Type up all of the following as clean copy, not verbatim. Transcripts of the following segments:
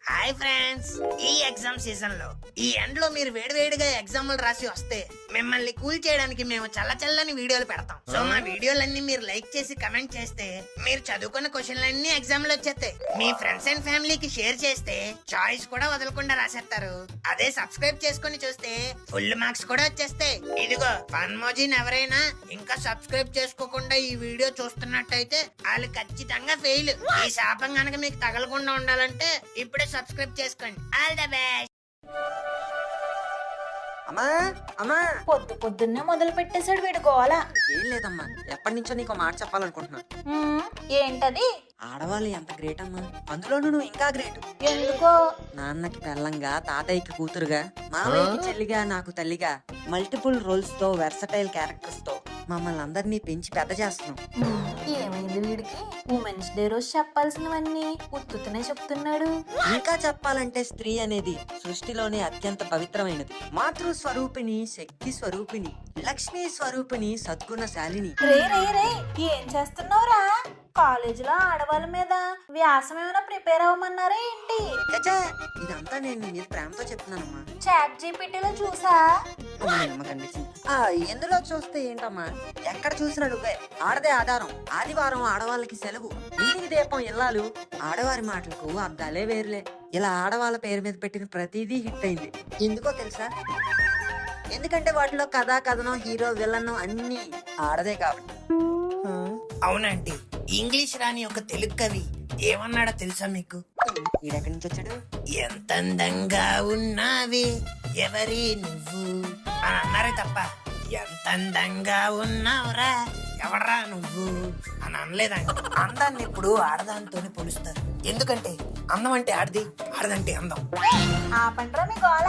Hi friends, ఈ exam season లో ఈ ఎండ్ లో మీరు వేడివేడిగా ఎగ్జామ్లు రాసి వస్తే మిమ్మల్ని కూల్ చేయడానికి మేము చల్లని వీడియోలు పెడతాం. సో మా వీడియోలన్నీ మీరు లైక్ చేసి కమెంట్ చేస్తే మీరు చదువుకున్న క్వశ్చన్లన్నీ ఎగ్జామ్ లో వచ్చేస్తాయి. మీ ఫ్రెండ్స్ అండ్ ఫ్యామిలీకి షేర్ చేస్తే చాయిస్ కూడా వదలకుండా రాసేస్తారు. అదే సబ్స్క్రైబ్ చేసుకుని చూస్తే ఫుల్ మార్క్స్ కూడా వచ్చేస్తాయి. ఇదిగో ఫన్మోజీని ఎవరైనా ఇంకా సబ్స్క్రైబ్ చేసుకోకుండా ఈ వీడియో చూస్తున్నట్టయితే వాళ్ళు ఖచ్చితంగా ఫెయిల్. ఈ శాపం గనక మీకు తగలకుండా ఉండాలంటే ఇప్పుడే సబ్స్క్రైబ్ చేసుకోండి. All the best. అమ్మా అమ్మా, పొద్దున్నే మొదలు పెట్టేశాడు వీడు గోల. ఏం లేదమ్మా, ఎప్పటి నుంచో నీకు మాట చెప్పాలనుకుంటున్నా. ఏంటది? ఆడవాళ్ళు ఎంత గ్రేట్ అమ్మా, అందులోనూ నువ్వు ఇంకా గ్రేట్. ఎందుకో? నాన్నకి పెళ్ళంగా, తాతయ్యకి కూతురుగా, మామయ్యకి చెల్లిగా, నాకు తల్లిగా మల్టిపుల్ రోల్స్ తో, వెర్సటైల్ క్యారెక్టర్స్ తో మమ్మల్ని అందరినీ పెంచి పెద్ద చేస్తున్నాం. ఏమైంది వీడికి? ఉమెన్స్ డే రోజు చెప్పాల్సినవన్నీ ఉత్తుతనే చెప్తున్నాడు. ఇంకా చెప్పాలంటే స్త్రీ అనేది సృష్టిలోనే అత్యంత పవిత్రమైనది. మాతృ స్వరూపిణి, శక్తి స్వరూపిణి, లక్ష్మీ స్వరూపిణి, సద్గుణశాలిని. రే రే రే, ఏం చేస్తున్నావురా? కాలేజీలో ఆడవాళ్ళ మీద వ్యాసం ఏమైనా ప్రిపేర్ అవ్వమన్నారా ఏంటి? చచ్చా, ఇదంతా నేను నీ మీద ప్రేమతో చెప్తున్నానమ్మా. చాట్ జీపీటీలో చూసా. ఎందులో చూస్తే ఏంటమ్మా, ఎక్కడ చూసినా నువ్వే. ఆడదే ఆధారం, ఆదివారం ఆడవాళ్ళకి సెలవు, ఇంటికి దీపం ఇల్లాలు. ఆడవారి మాటలకు అర్థాలే వేరులే. ఇలా ఆడవాళ్ళ పేరు మీద పెట్టిన ప్రతిదీ హిట్ అయింది. ఎందుకో తెలుసా? ఎందుకంటే వాటిలో కథా కథనం, హీరో, విలన్ అన్ని ఆడదే కాబట్టి. అవునండి, ఇంగ్లీష్ రాని ఒక తెలుగు కవి ఏమన్నాడో తెలుసా మీకు? ఈడెక్కడి నుంచి వచ్చాడు? ఎంత అందంగా ఉన్నావే ఎవరి నువ్వు అని అన్నారే తప్ప ఎంత అందంగా ఉన్నావురా ఎవడరా నువ్వు అని అనలేదండి. అందాన్ని ఇప్పుడు ఆడదానితోనే పోలుస్తారు. ఎందుకంటే అందం అంటే ఆడది, ఆడదంటే అందం. ఆపండ్రా మీ గోల.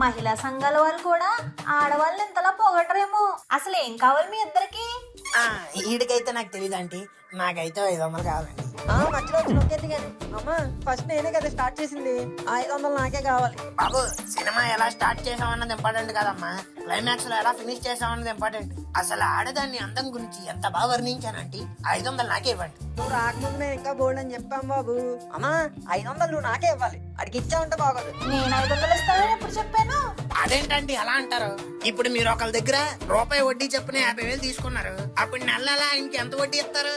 మహిళా సంఘాల వాళ్ళు కూడా ఆడవాళ్ళని ఇంతలా పొగడరేమో. అసలు ఏం కావాలి మీ ఇద్దరికి? ఈడికైతే నాకు తెలియదు ఆంటీ, నాకైతే 500 కావాలండి. మధ్యలో నొక్కేది కానీ అమ్మా, ఫస్ట్ నేనే కదా స్టార్ట్ చేసింది. 500 నాకే కావాలి. బాబు, సినిమా ఎలా స్టార్ట్ చేసామన్నది ఇంపార్టెంట్ కాదమ్మా, క్లైమాక్స్ లో ఎలా ఫినిష్ చేసామన్నది ఇంపార్టెంట్. అసలు ఆడదాన్ని అందం గురించి ఎంత బాగా వర్ణించానంటే 500 నాకే ఇవ్వండి. నువ్వు రాకముందు నేను ఇంకా బోల్డ్ అని చెప్పాం బాబు. అమ్మా, 500 నువ్వు నాకే ఇవ్వాలి, అడిగి ఇచ్చావంటే బాగోదు. నేను 500 ఇస్తానని ఎప్పుడు చెప్పాను? అదేంటంటే అలా అంటారు? ఇప్పుడు మీరు ఒకళ్ళ దగ్గర రూపాయి వడ్డీ చెప్పున 50,000 తీసుకున్నారు. అప్పుడు నెల ఆయనకి ఎంత వడ్డీ ఇస్తారు?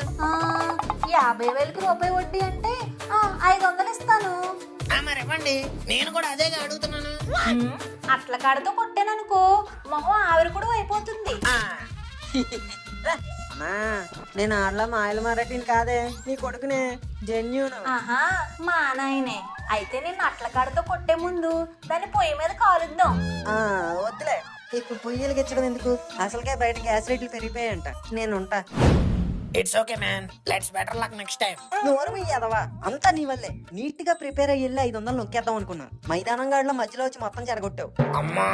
50,000కి రూపాయి వడ్డీ అంటే 500 ఇస్తాను. మరి ఇవ్వండి, నేను కూడా అదేగా అడుగుతున్నాను. అట్ల కాడతో కొట్టాననుకో మొహం ఆవిరి కూడా అయిపోతుంది. అమ్మా, నేను ఆడలా మాయలు మారటిని కాదే, నీ కొడుకునే, జెన్యూన్. ఆహా, మా నాయనే. అయితే నేను అట్ల కాడతో కొట్టే ముందు దాన్ని పొయ్యి మీద కాలుద్దాం. వద్దులే, ఇప్పుడు పొయ్యిలు గిచ్చడం ఎందుకు? అసలుకే బయట గ్యాస్ రేట్లు పెరిగిపోయాయంట. నేను ఉంటా. It's okay man, let's better luck next time. నోరు మీయదవా, అంతా నీ వల్లే. నీట్ గా ప్రిపేర్ అయ్యి 500 నొక్కేద్దాం అనుకున్నా. మైదానం గాడిలో మధ్యలో వచ్చి మొత్తం చెడగొట్టావు. అమ్మా,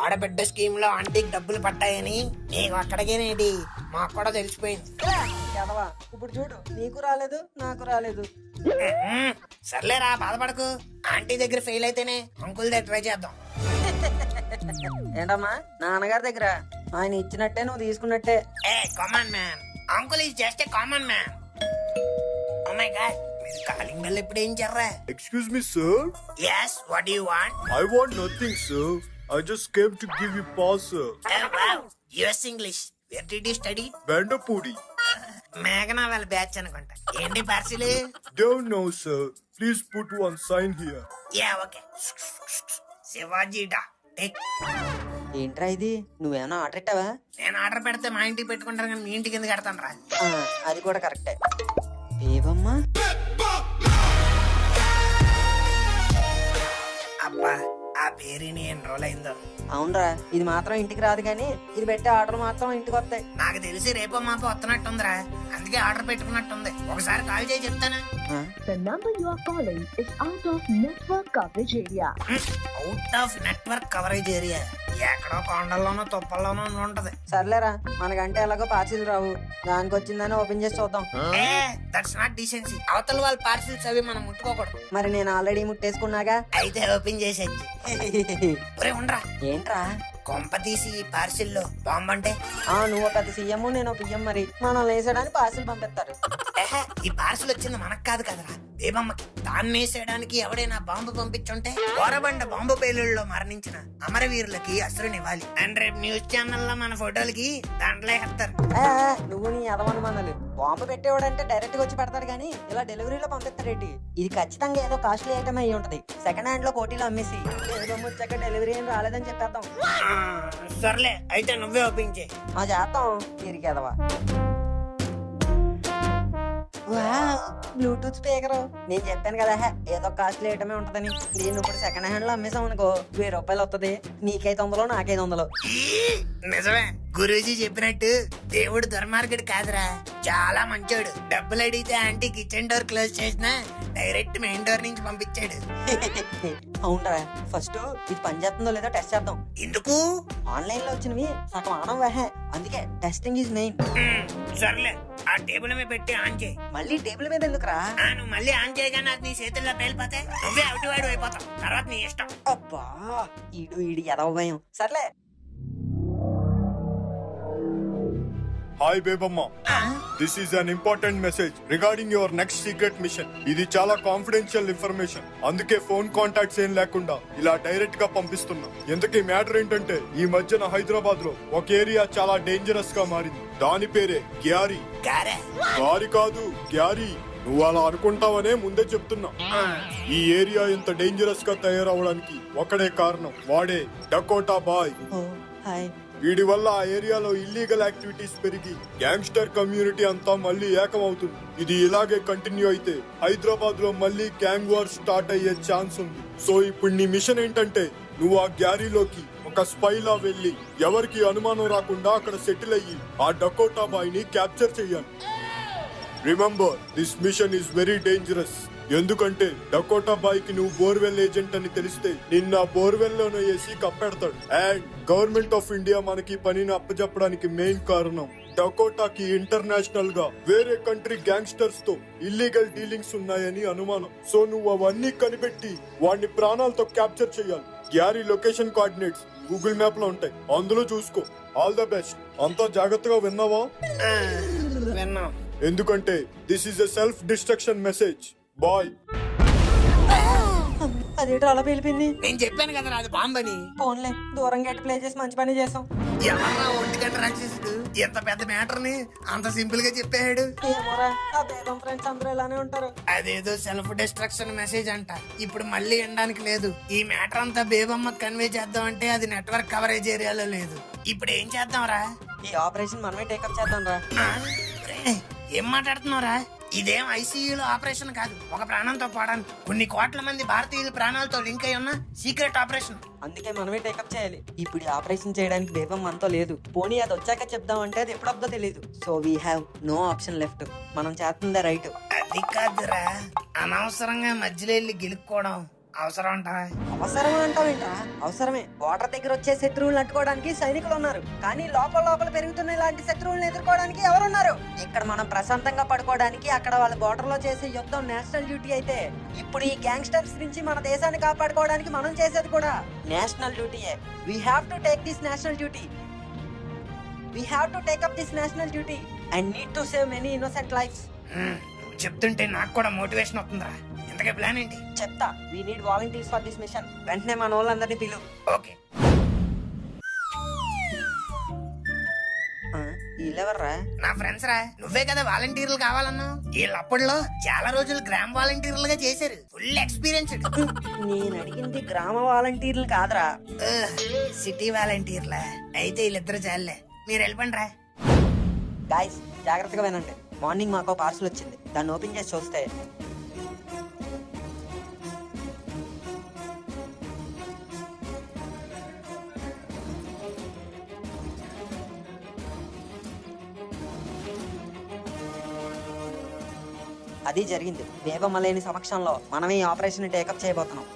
ఆడబిడ్డ స్కీమ్ లో ఆంటీకి డబ్బులు పట్టాయని నీకు అక్కడికేనేది మాకు కూడా తెలిసిపోయింది. ఇప్పుడు చూడు, నీకు రాలేదు, నాకు రాలేదు. సర్లేరా, బాధపడకు. ఆంటీ దగ్గర ఫెయిల్ అయితేనే అంకుల్ దగ్గర ట్రై చేద్దాం. ఏంటమ్మా, నాన్నగారి దగ్గర ఆయన ఇచ్చినట్టే నువ్వు తీసుకున్నట్టే. A common man, uncle is just a common man. Oh my god, మీరు కాలింగ్ బెల్ ఎప్పుడు ఏం చేర్రా? Excuse me, sir. Yes, what do you want? I want nothing, sir. I just came to give you pass, sir. Oh wow, US English. Where did you study? Bandapudi. మేఘనా వాళ్ళ batch అనుకుంటా. ఏంటి parcel? Don't know, sir. Please put one sign here. Yeah okay. శివాజీడా take. ఏంట్రా ఇది, నువ్వేమన్నా order ఇట్టావా? నేను order పెడితే మా ఇంటికి పెట్టుకుంటారు కానీ మీ ఇంటికి ఎందుకు కడతాను రా? అది కూడా కరెక్టే. ఏవమ్మా, అబ్బా, ఆ పేరుని ఎన్ని రోజులు అయిందో. అవునరా, ఇది మాత్రం ఇంటికి రాదు కానీ ఇది పెట్టే ఆర్డర్ మాత్రం ఇంటికి వస్తాయి. నాకు తెలిసి రేపో మాపో వస్తున్నట్టుందిరా, అందుకే ఆర్డర్ పెట్టుకున్నట్టుంది. ఒకసారి కాల్ చేసి చెప్తాను. The number you are calling is out of network coverage area. Out of network coverage area. ఎక్కడో కొండల్లోనో తుప్పల్లోనో ఉంటది. సర్లేరా, మనకంటే ఎలాగో పార్సిల్ రావు, దానికి వచ్చిందని ఓపెన్ చేసి చూద్దాం. That's not decency. అవతల వాళ్ళ పార్సిల్స్ అవి మనం ముట్టుకోకూడదు. మరి నేను ఆల్రెడీ ముట్టేసుకున్నాగా. అయితే ఓపెన్ చేసేది. ఉండరా, ఏంట్రా? కొంప తీసి పార్సిల్లో బాంబు అంటే నువ్వు ఒక సీఎం నేను పిఎం, మరి మనం వేసేయడానికి పార్సిల్ పంపిస్తారు. ఈ పార్సిల్ వచ్చింది మనకు కాదు కదరా, బేబమ్మకి. దాన్ని వేసేయడానికి ఎవడైనా బాంబు పంపించుంటే కోరబండ బాంబు పేలుళ్ళలో మరణించిన అమరవీరులకి అసురునివ్వాలి అండ్ రేపు న్యూస్ ఛానల్లో మన ఫోటోలకి దాంట్లో వేస్తారు. నువ్వు నీ అదమనుమానాలు. బాంబు పెట్టేవాడంటే డైరెక్ట్ గా వచ్చి పెడతాడు కానీ ఇలా డెలివరీలో పంపిస్తాడేంటి? ఇది ఖచ్చితంగా ఏదో కాస్ట్లీ ఐటమ్ అయ్యి ఉంటది. సెకండ్ హ్యాండ్ లో కోటీలో అమ్మేసి ఏదో వచ్చాక డెలివరీ ఏం రాలేదని చెప్పేద్దాం. సర్లే అయితే నువ్వే ఓపెన్ చేయి. చేస్తాం తిరిగేదవా. Bluetooth speaker. నేను చెప్పాను కదా ఏదో కాస్ట్లీ ఐటమే ఉంటదని. నేను ఇప్పుడు సెకండ్ హ్యాండ్ లో అమ్మేసాం అనుకో 1000 రూపాయలు వస్తుంది. నీకైతే 100, నాకైతే 100. నిజమే, గురూజీ చెప్పినట్టు దేవుడు దుర్మార్గుడు కాదురా, చాలా మంచోడు. డబ్బులు అడిగితే ఆంటీ కిచెన్ డోర్ క్లోజ్ చేసినా డైరెక్ట్ మెయిన్ డోర్ నుంచి పంపించాడు. అవునరా, ఫస్ట్ ఇది పనిచేస్తుందో లేదో టెస్ట్ చేద్దాం. ఎందుకు? ఆన్లైన్ లో వచ్చినవి సగం ఆనం అందుకే టెస్టింగ్ ఈజ్ మెయిన్. సర్లే, ఆ టేబుల్ మీద పెట్టి ఆన్ చేయి. మళ్ళీ టేబుల్ మీద ఎందుకురా? నువ్వు మళ్ళీ ఆన్ చేయగానే అది నీ చేతుల్లో పేలిపోతే నువ్వే అవుటివాడు అయిపోతావు. తర్వాత నీ ఇష్టం. అబ్బా ఈడు ఎదవ భయం. సర్లే. Hi Bebamma. This is an important message regarding your next secret mission. ఇది చాలా కాన్ఫిడెన్షియల్ ఇన్ఫర్మేషన్, అందుకే ఫోన్ కాంటాక్ట్స్ ఏం లేకుండా ఇలా డైరెక్ట్ గా పంపిస్తున్నా. ఎందుకు మ్యాటర్ ఏంటంటే ఈ మధ్యన హైదరాబాద్ లో ఒక ఏరియా చాలా డేంజరస్ గా మారింది. దాని పేరే గ్యారీ. గారి కాదు, గ్యారీ. నువ్వు అలా అనుకుంటావనే ముందే చెప్తున్నా. ఈ ఏరియా ఇంత డేంజరస్ గా తయారవడానికి ఒకడే కారణం, వాడే డకోటా బాయ్. వీడి వల్ల ఆ ఏరియాలో ఇల్లీగల్ యాక్టివిటీస్ పెరిగి గ్యాంగ్స్టర్ కమ్యూనిటీ అంతా మళ్ళీ ఏకమవుతుంది. ఇది ఇలాగే కంటిన్యూ అయితే హైదరాబాద్ లో మళ్ళీ గ్యాంగ్ వార్ స్టార్ట్ అయ్యే ఛాన్స్ ఉంది. సో ఇప్పుడు నీ మిషన్ ఏంటంటే నువ్వు ఆ గ్యారీలోకి ఒక స్పైలా వెళ్లి ఎవరికి అనుమానం రాకుండా అక్కడ సెటిల్ అయ్యి ఆ డకోటా బాయ్ ని క్యాప్చర్ చెయ్యాలి. Remember, this mission is very dangerous. ఎందుకంటే డకోటా బాయ్ కి నువ్వు బోర్వెల్ ఏజెంట్ అని తెలిస్తే నిన్న బోర్వెల్ లోనే వేసి కప్పెడతాడు. అండ్ గవర్నమెంట్ ఆఫ్ ఇండియా మనకి పనిని అప్పచెప్పడానికి మెయిన్ కారణం డకోటాకి ఇంటర్నేషనల్ గా వేరే కంట్రీ గ్యాంగ్స్టర్స్ తో ఇల్లీగల్ డీలింగ్స్ ఉన్నాయని అనుమానం. సో నువ్వు అవన్నీ కనిపెట్టి వాడిని ప్రాణాలతో క్యాప్చర్ చేయాలి. Gary location coordinates Google map లో ఉంటాయి, అందులో చూసుకో. All the best. అంతా జాగ్రత్తగా విన్నావా? ఎందుకంటే this is a self destruction message. Bye. అదేంటో అలా పేలిపోయింది? నేను చెప్పాను కదా అది బాంబని. ఫోన్లే, దూరంగా ప్లే చేసి మంచి పని చేసాం. ఎవరా ఒంటిగంట రాక్షసుడు ఎంత పెద్ద మ్యాటర్ ని అంత సింపుల్ గా చెప్పాడు? ఏమోరా, ఆ బేగం ఫ్రెండ్స్ అందరూ ఇలానే ఉంటారు. అదేదో సెల్ఫ్ డిస్ట్రక్షన్ మెసేజ్ అంట. ఇప్పుడు మళ్ళీ వినడానికి లేదు. ఈ మ్యాటర్ అంతా బేబమ్మ కన్వే చేద్దాం అంటే అది నెట్వర్క్ కవరేజ్ ఏరియాలో లేదు. ఇప్పుడు ఏం చేద్దాం రా? ఈ ఆపరేషన్ మనమే టేకప్ చేద్దాం రా. ఏం మాట్లాడుతున్నావురా? ఇదేం ఐసీయూలో ఆపరేషన్ కాదు, ఒక ప్రాణంతో పోవడానికి కొన్ని కోట్ల మంది భారతీయుల ప్రాణాలతో లింక్ అయి ఉన్న సీక్రెట్ ఆపరేషన్. అందుకే మనమే టేకప్ చేయాలి. ఇప్పుడు ఆపరేషన్ చేయడానికి బేబం మనతో లేదు. పోనీ అది వచ్చాక చెప్దాం అంటే అది ఎప్పుడొద్దో తెలియదు. So we have no option left. మనం చేస్తుందే రైట్. అది కాదురా, అనవసరంగా మధ్యలో వెళ్ళి గెలుక్కోవడం అవసరం అంటావా? అవసరమా అంటావేంట్రా? అవసరమే. వాటర్ దగ్గర వచ్చే శత్రువులను అట్టుకోవడానికి సైనికులు ఉన్నారు, కానీ లోపల పెరుగుతున్న ఇలాంటి శత్రువులను ఎదుర్కోవడానికి ఎవరున్నారు? ఇక్కడ మనం ప్రశాంతంగా పడుకోవడానికి అక్కడ వాళ్ళ బోర్డర్ లో చేసే యుద్ధం నేషనల్ డ్యూటీ అయితే, ఇప్పుడు ఈ గ్యాంగ్స్టర్స్ నుంచి మన దేశాన్ని కాపాడుకోవడానికి మనం చేసేది కూడా నేషనల్ డ్యూటీయే. We have to take this national duty. We have to take up this national duty and need to save many innocent lifes. చెప్తుంటే నాకు కూడా మోటివేషన్ అవుతుందిరా. ఇంతకే ప్లాన్ ఏంటి? చెప్తా. We need volunteers for this mission. వెంటనే మన వాళ్ళందరినీ పిలువు. ఓకే. వీళ్ళెవర్రా? నా ఫ్రెండ్స్ రా. నువ్వే కదా వాలంటీర్లు కావాలన్నావు. వీళ్ళప్పట్లో చాలా రోజులు గ్రామ వాలంటీర్లుగా చేశారు. Full experienced. నేను అడిగింది గ్రామ వాలంటీర్లు కాదురా, సిటీ వాలంటీర్లా. అయితే వీళ్ళిద్దరు చాలే, మీరు వెళ్ళిపోండి రా. గాయ్స్ జాగ్రత్తగా వినండి. మార్నింగ్ మాకు పార్సల్ వచ్చింది, దాన్ని ఓపెన్ చేసి చూస్తే అది జరిగింది. బేబమ్మ లేని సమక్షంలో మనం ఈ ఆపరేషన్ టేకప్ చేయబోతున్నాం.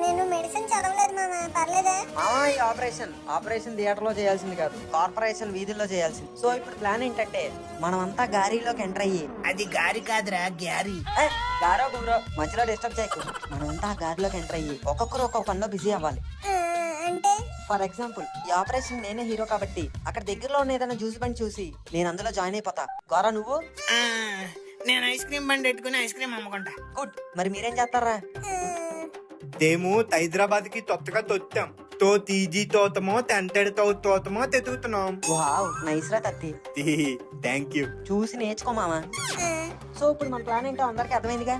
నేను మెడిసిన్ చదవలేదు మామ, పర్లేదా? మామా, ఈ ఆపరేషన్ థియేటర్ లో చేయాల్సింది కాదు, కార్పొరేషన్ వీధుల్లో చేయాల్సింది. సో ఇప్పుడు ప్లాన్ ఏంటంటే మనం అంతా గారీలోకి ఎంటర్ అయ్యి. అది గారి కాదురా, గ్యారీ. గారో గురో మధ్యలో డిస్టర్బ్ చేయకు. మనం అంతా గారిలోకి ఎంటర్ అయ్యి ఒక్కొక్కరు ఒక్కొక్క పనిలో బిజీ అవ్వాలి. అంటే ఫర్ ఎగ్జాంపుల్ ఈ ఆపరేషన్ నేనే హీరో కాబట్టి అక్కడ దగ్గరలో ఉన్న ఏదైనా జ్యూస్ బండి చూసి నేను అందులో జాయిన్ అయిపోతా. గోరా నువ్వు? ఆ, నేను ఐస్ క్రీమ్ బండి పెట్టుకుని ఐస్ క్రీమ్ అమ్ముకుంటా. గుడ్. మరి మీరేం చేస్తారా? మేము హైదరాబాద్ కి కొత్తగా తొత్తాం. తో తీజీ తోతమో తెంతడి తోతమో తెతుకుతున్నాం. వావ్, నైస్ రా తత్తి. Thank you. చూసి నేర్చుకో మామా. సో ఇప్పుడు మన ప్లాన్ ఏంటో అందరికి అర్థమైందిగా.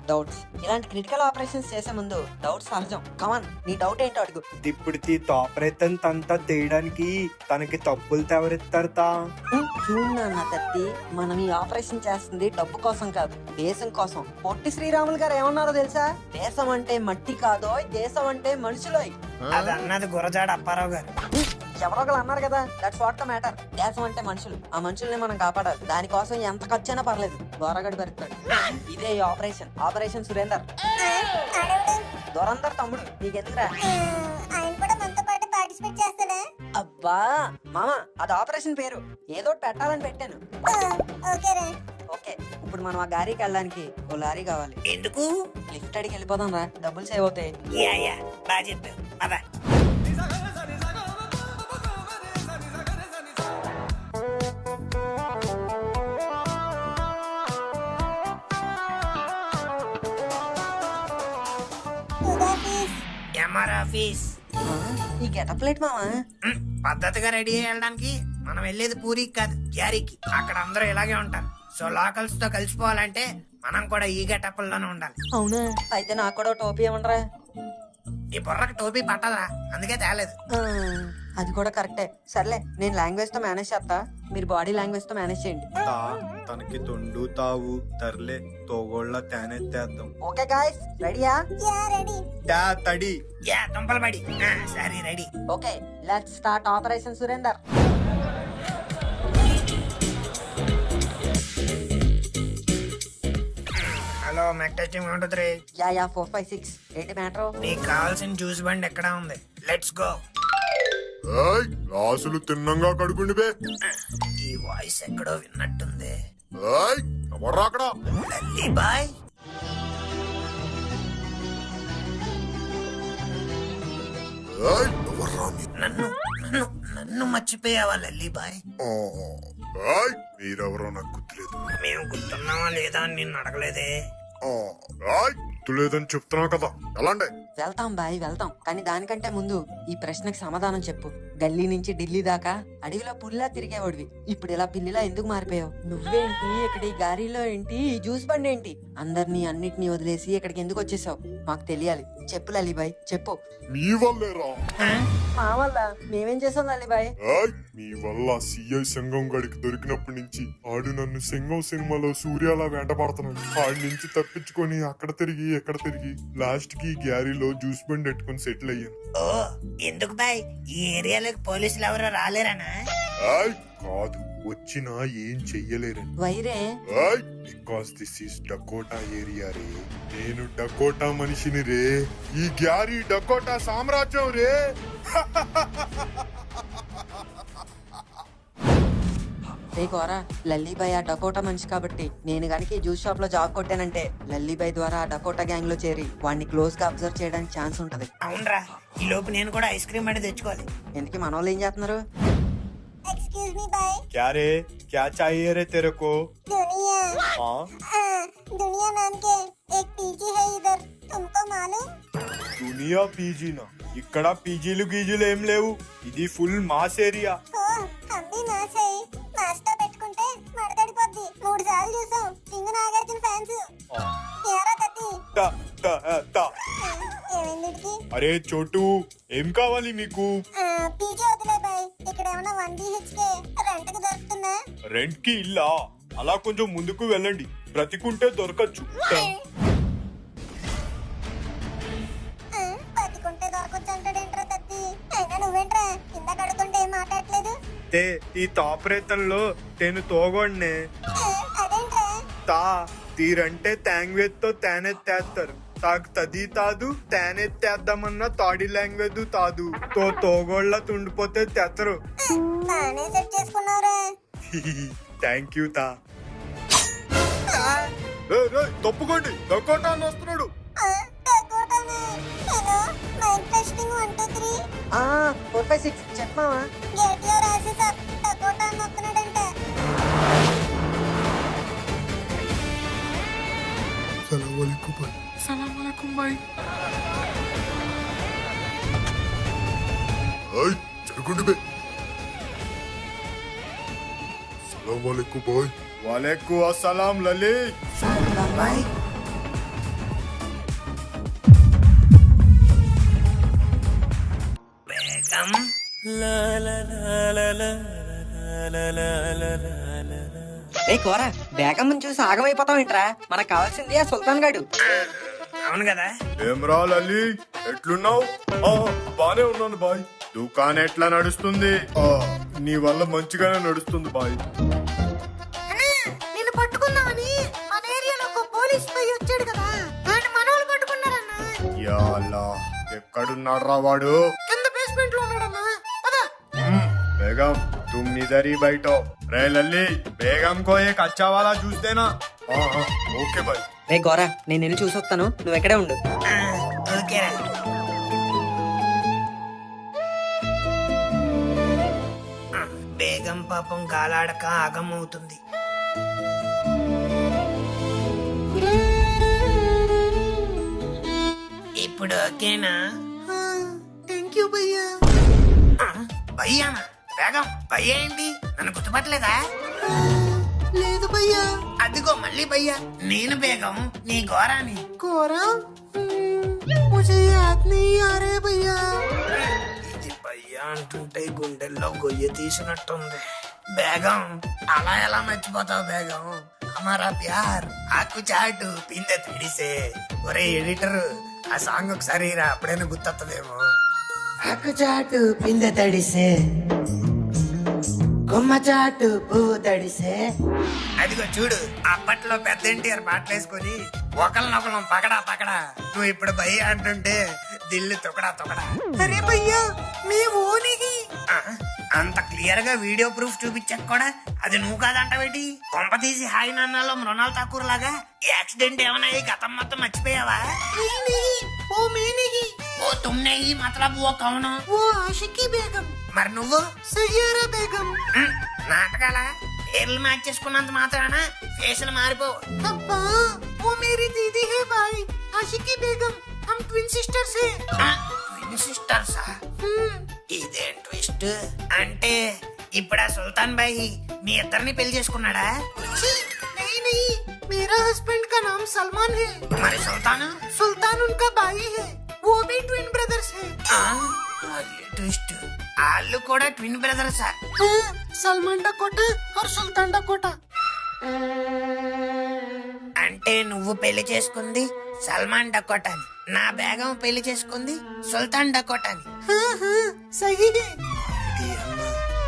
డౌట్స్, ఇలాంటి క్రిటికల్ ఆపరేషన్స్ చేసే ముందు డౌట్స్ సహజం. కమాన్, నీ డౌట్ ఏంటో అడుగు. ఇప్పుడు తోపరైతం తంతా తీయడానికి తనకి తప్పులు తెవరిస్తారు తా. చూడు నాన్న తత్తి, మనం ఈ ఆపరేషన్ చేస్తుంది డబ్బు కోసం కాదు, దేశం కోసం. పొట్టి శ్రీరాములు గారు ఏమన్నారో తెలుసా? దేశం అంటే మట్టి కాదో, దేశం అంటే మనుషులోయ్. అది అన్నది గురజాడ అప్పారావు గారు. ఎవరో ఒకరు అన్నారు కదా, దట్స్ వాట్ ద మ్యాటర్. దేశం అంటే మనుషులు, ఆ మనుషుల్ని మనం కాపాడాలి. దానికోసం ఎంత ఖర్చు అయినా పర్లేదు, గోరగడి పెడతాడు. ఇదే ఈ ఆపరేషన్, ఆపరేషన్ సురేందర్. దొరందర్ తమ్ముడు, నీకెందుకురా? ఆయన కూడా మనతో పాటు పార్టిసిపేట్ చేస్తాడా? అబ్బా మామ, అది ఆపరేషన్ పేరు, ఏదో ఒకటి పెట్టాలని పెట్టాను. ఓకేరా. ఓకే, ఇప్పుడు మనం ఆ గారికి వెళ్ళడానికి ఓ లారీ కావాలి. ఎందుకు? లిఫ్ట్ అడిగి వెళ్ళిపోదాం రా, డబ్బులు సేవ్ అవుతాయి. యా బాగా చెప్పావు. పద. MR office. ఈ గెటప్ ప్లేట్ మామా. పద్ధతిగా రెడీ అయ్యడానికి మనం వెళ్ళేది పూరికి కాదు, గ్యారీకి. అక్కడ అందరూ ఇలాగే ఉంటారు. సో లోకల్స్ తో కలిసిపోవాలంటే మనం కూడా ఈ గెటప్లోనే ఉండాలి. అవునా? అయితే నాకు కూడా టోపీ ఇవ్వండిరా. ఈ బుర్రకు టోపీ పట్టదురా, అందుకే తేలేదు. అది కూడా కరెక్టే. సర్లే, నేను లాంగ్వేజ్ తో మేనేజ్ చేస్తా, మీరు బాడీ లాంగ్వేజ్ తో మేనేజ్ చేయండి. తనకి తొండు తావు తర్లే తోగోళ్ళ తేనెత్తేద్దాం. ఓకే గాయ్స్, రెడీయా? రెడీ. తడి యా తుంపలు పడి. సరే ready. Okay, let's start operation Surender. Hello mech testing 1 2 3. Yeah 4 5 6. ఏంటి మ్యాటర్? నీకు కావాల్సిన జ్యూస్ బండి ఎక్కడ ఉంది? Let's go. రాసులు తిన్నంగా కడుకుండి బే. ఈ వాయిస్ ఎక్కడో విన్నట్టుంది. ఎవర్రా అక్కడ? లల్లీ బాయ్. నన్ను నన్ను నన్ను మర్చిపోయావా లల్లీ బాయ్? మీరెవరో నాకు గుర్తులేదు. మేము గుర్తున్నావా లేదా అని నిన్ను అడగలేదే. గుర్తులేదని చెప్తున్నావు కదా, ఎలాంటి? వెళ్తాం బాయ్, వెళ్తాం. కానీ దానికంటే ముందు ఈ ప్రశ్నకి సమాధానం చెప్పు. గల్లీ నుంచి ఢిల్లీ దాకా అడవిలో పుల్లా తిరిగేవాడివి, ఇప్పుడు ఇలా పిల్లిలా ఎందుకు మారిపోయావు? నువ్వేంటి ఇక్కడ ఈ గారిలో ఏంటి, ఈ జ్యూస్ బండి ఏంటి? అందరినీ అన్నిటినీ వదిలేసి ఇక్కడికి ఎందుకు వచ్చేసావు? మాకు తెలియాలి. చెప్పు లల్లీబాయ్, చెప్పు. మీ వల్లేరా. మా వల్ల మేమేం చేసాం లల్లీబాయ్? మీ వల్ల సిఐ సింగం గడికి దొరికినప్పటి నుంచి ఆడు నన్ను సింగం సినిమాలో సూర్యలా వెంటబడుతున్నాడు. ఆడి నుంచి తప్పించుకొని అక్కడ తిరిగి ఎక్కడ తిరిగి లాస్ట్ కి గ్యారీలో జ్యూస్ బండి పెట్టుకుని సెటిల్ అయ్యాను. ఓ ఎందుకు బాయ్, ఈ ఏరియాలోకి పోలీసులు ఎవరో రాలేరనా? కాదు, వచ్చినా ఏం చెయ్యలేరని. వైరే? Because this is Dakota area రే. నేను డకోటా మనిషిని రే. ఈ గ్యారీ డకోటా సామ్రాజ్యం రే. కోరా, లల్లీబాయ్ ఆ డకోటా మనిషి కాబట్టి నేను గనక ఈ జ్యూస్ షాప్ లో జాబ్ కొట్టానంటే లల్లీబాయ్ ద్వారా ఆ డకోటా గ్యాంగ్ లో చేరి వాడిని క్లోజ్ గా అబ్జర్వ్ చేయడానికి ఛాన్స్ ఉంటది. అవునరా, ఈ లోపు నేను కూడా ఐస్ క్రీమ్ అనేది తెచ్చుకోవాలి. ఎందుకు మన వాళ్ళు ఏం చేస్తున్నారు? एक्सक्यूज मी बाय. क्या रे, क्या चाहिए रे तेरे को? दुनिया. दुनिया नाम के एक पीजी है इधर, तुमको मालूम? దునియా పీజీనా? ఇక్కడ పీజీలు గీజీలు ఏం లేవు, ఇది ఫుల్ మాస్ ఏరియా. हम भी मास है. मास తో పెట్టుకుంటే మడతడిపోద్ది. 3 సార్లు చూసాం కింగ్ నాగార్జున ఫ్యాన్స్. యారా తత్తి. ఏమైందికి? అరే చోటు, ఏం కావాలి మీకు? పీజీ వదిలే బాయ్, ఇక్కడ ఏమైనా 1 BHK రెంట్ కి దొరుకుతుందా? రెంట్ కి ఇల్లా? అలా కొంచెం ముందుకు వెళ్ళండి, బ్రతికుంటే దొరకచ్చు. బతికుంటే దొరకొచ్చు అంటాడేంట్రా తత్తి? అయినా నువ్వేంట్రా ఇందాక అడుగుతుంటే ఏం మాట్లాడలేదు? ఈ తాపరేతంలో నేను తోగొండే. అదేంట్రా? తా తీరంటే తాంగ్వేజ్ తో తేనెత్తేస్తారు. తాకు తది తాదు, తేనెత్తేద్దామన్నా తాడి లాంగ్వేజ్ తాదు. తోగోళ్ళ తుండిపోతే తెత్తరు. బానే సెట్ చేసుకున్నావురా. థ్యాంక్ యూ తా. తప్పుకోండి, డకోటా అని వస్తున్నాడు. Hello, mike testing. 4, 5, 6 చెప్పమావా? గేట్లో రాసి డకోటా నొక్కున్నాడంటే. वालेकुम अस्सलाम लली। బేగం రే కోరా, బేగమ్మని చూసి ఆగమైపోతాం ఏంట్రా? మనకు కావాల్సింది ఆ సుల్తాన్ గాడు. అవును కదా. ఏమ్రా లలి, ఎట్లున్నావు? బానే ఉన్నాను బాయ్. దుకాణం ఎట్లా నడుస్తుంది? నీ వల్ల మంచిగానే నడుస్తుంది బాయ్. నిన్ను పట్టుకుందామని మన ఏరియాలో ఒక పోలీస్ పై వచ్చాడు కదా, ఆయన మనోళ్ళు పట్టుకున్నారన్నా. యా అల్లా, ఎక్కడున్నాడ్రా వాడు? కింద బేస్మెంట్ లో ఉన్నాడన్నా. बेगम तुम इधर ही बैठो। रे लल्ली, बेगम को एक अच्छा वाला जूस देना। हाँ ओके भाई। రే గోరా, నేను వెళ్ళి చూసొస్తాను, నువ్వు ఎక్కడే ఉండు. ఓకేరా. బేగం పాపం గాలాడక ఆగమవుతుంది. ఇప్పుడు ఓకేనా? థ్యాంక్ యూ భయ్యా. భయ్యానా? బేగం భయ్యా ఏంటి? నన్ను గుర్తుపట్టలేదా? లేదు భయ్యా. అదిగో మళ్ళీ భయ్యా. నేను బేగం, నీ ఘోరాని. కోరా ముझे याद नहीं आ रहे भैया. ఇది భయ్యా అంటుంటే గుండెల్లో గొయ్య తీసినట్టుంది. బేగం అలా ఎలా మర్చిపోతావు బేగం? హమారా ప్యార్ ఆకు చాటు పిందె తడిసే. ఒరే ఎడిటర్, ఆ సాంగ్ ఒకసారి రా, అప్పుడైనా గుర్తొత్తదేమో. ఆకు చాటు పిందె తడిసే, కొమ్మ చాటు పువ్వు తడిసే. అదిగో చూడు, అప్పట్లో పెద్ద ఎన్టీఆర్ పాటలేసుకొని ఒకళ్ళనొకళ్ళం పకడా పకడా. నువ్వు ఇప్పుడు భయ్యా అంటుంటే దిల్లు తొకడా తొకడా. అరే భయ్యా, మీ ఓనికి అంత క్లియర్ గా వీడియో ప్రూఫ్ చూపించాక కూడా అది నువ్వు కాదంటావేటి? కొంప తీసి హాయ్ నాన్నలో మృణాల్ ఠాకూర్ లాగా యాక్సిడెంట్ ఏమన్నా గతం మొత్తం మర్చిపోయావా? ఓ మీనిగి, ఓ తుమ్నే మతలబ్ ఓ కౌను. ఓ ఆషికి బేగం, మరి నువ్వు సయ్యారా బేగం. నాటకాల పేర్లు మార్చేసుకున్నంత మాత్రాన ఫేసులు మారిపోవు. అబ్బా, वो मेरी दीदी है भाई, आशिकी बेगम. हम ट्विन सिस्टर्स हैं. ట్విన్ సిస్టర్సా? ఇదేం ట్విస్ట్? అంటే ఇప్పుడు ఆ సుల్తాన్ భాయ్ మీ ఇద్దరిని పెళ్లి చేసుకున్నాడా? नहीं नहीं, मेरा हस्बैंड का नाम सलमान है. మరి సుల్తాన్? सुल्तान उनका भाई है, वो भी ट्विन ब्रदर्स है. ట్విస్ట్, వాళ్ళు కూడా ట్విన్ బ్రదర్సా? हाँ, सलमान डकोटा और सुल्तान डकोटा. అంటే నువ్వు పెళ్లి చేసుకుంది సల్మాన్ డకోటాని, నా బేగం పెళ్లి చేసుకుంది సుల్తాన్ డకోటాని. हाँ हाँ, सही है.